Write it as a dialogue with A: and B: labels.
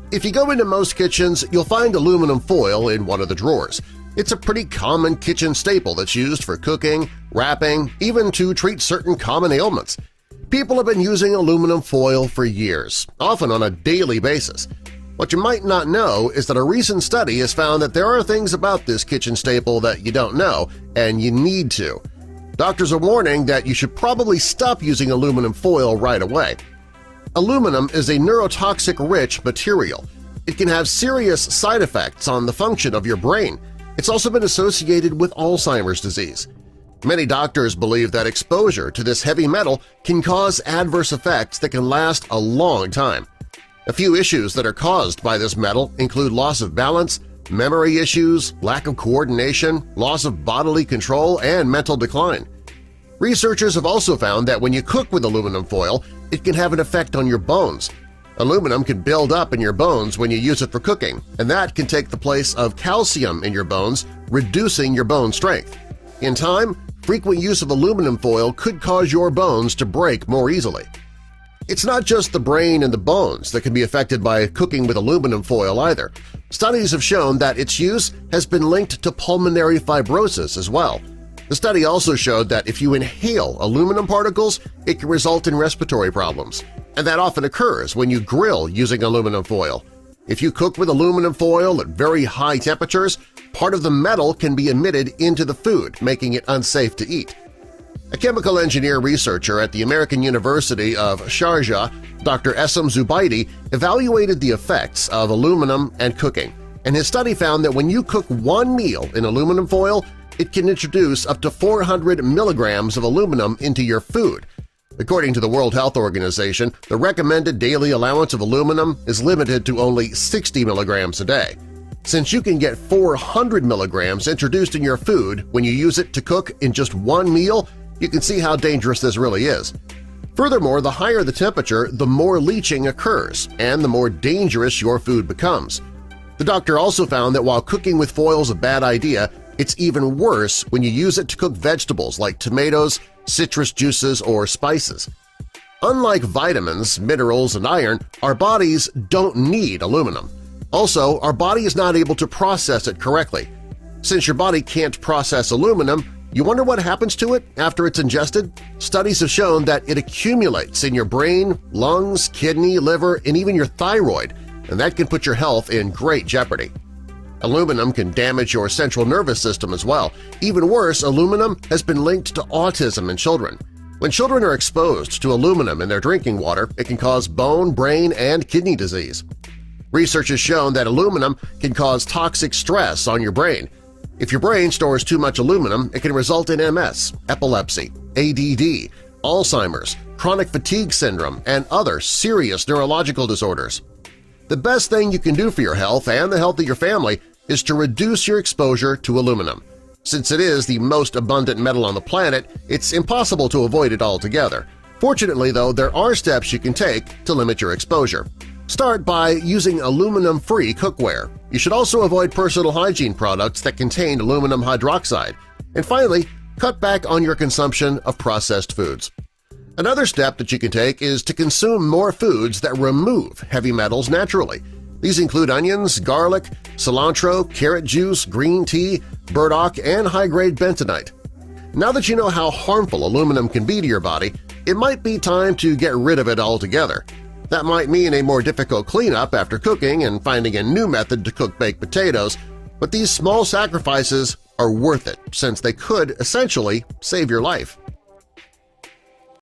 A: If you go into most kitchens, you'll find aluminum foil in one of the drawers. It's a pretty common kitchen staple that's used for cooking, wrapping, even to treat certain common ailments. People have been using aluminum foil for years, often on a daily basis. What you might not know is that a recent study has found that there are things about this kitchen staple that you don't know, and you need to. Doctors are warning that you should probably stop using aluminum foil right away. Aluminum is a neurotoxic-rich material. It can have serious side effects on the function of your brain. It's also been associated with Alzheimer's disease. Many doctors believe that exposure to this heavy metal can cause adverse effects that can last a long time. A few issues that are caused by this metal include loss of balance, memory issues, lack of coordination, loss of bodily control, and mental decline. Researchers have also found that when you cook with aluminum foil, it can have an effect on your bones. Aluminum can build up in your bones when you use it for cooking, and that can take the place of calcium in your bones, reducing your bone strength. In time, frequent use of aluminum foil could cause your bones to break more easily. It's not just the brain and the bones that can be affected by cooking with aluminum foil either. Studies have shown that its use has been linked to pulmonary fibrosis as well. The study also showed that if you inhale aluminum particles, it can result in respiratory problems, and that often occurs when you grill using aluminum foil. If you cook with aluminum foil at very high temperatures, part of the metal can be emitted into the food, making it unsafe to eat. A chemical engineer researcher at the American University of Sharjah, Dr. Essam Zubaidi, evaluated the effects of aluminum and cooking, and his study found that when you cook one meal in aluminum foil, it can introduce up to 400 milligrams of aluminum into your food. According to the World Health Organization, the recommended daily allowance of aluminum is limited to only 60 milligrams a day. Since you can get 400 milligrams introduced in your food when you use it to cook in just one meal, you can see how dangerous this really is. Furthermore, the higher the temperature, the more leaching occurs and the more dangerous your food becomes. The doctor also found that while cooking with foil is a bad idea, it's even worse when you use it to cook vegetables like tomatoes, citrus juices, or spices. Unlike vitamins, minerals, and iron, our bodies don't need aluminum. Also, our body is not able to process it correctly. Since your body can't process aluminum, you wonder what happens to it after it's ingested? Studies have shown that it accumulates in your brain, lungs, kidney, liver, and even your thyroid, and that can put your health in great jeopardy. Aluminum can damage your central nervous system as well. Even worse, aluminum has been linked to autism in children. When children are exposed to aluminum in their drinking water, it can cause bone, brain, and kidney disease. Research has shown that aluminum can cause toxic stress on your brain. If your brain stores too much aluminum, it can result in MS, epilepsy, ADD, Alzheimer's, chronic fatigue syndrome, and other serious neurological disorders. The best thing you can do for your health and the health of your family is to reduce your exposure to aluminum. Since it is the most abundant metal on the planet, it's impossible to avoid it altogether. Fortunately, though, there are steps you can take to limit your exposure. Start by using aluminum-free cookware. You should also avoid personal hygiene products that contain aluminum hydroxide. And finally, cut back on your consumption of processed foods. Another step that you can take is to consume more foods that remove heavy metals naturally. These include onions, garlic, cilantro, carrot juice, green tea, burdock, and high-grade bentonite. Now that you know how harmful aluminum can be to your body, it might be time to get rid of it altogether. That might mean a more difficult cleanup after cooking and finding a new method to cook baked potatoes, but these small sacrifices are worth it since they could essentially save your life.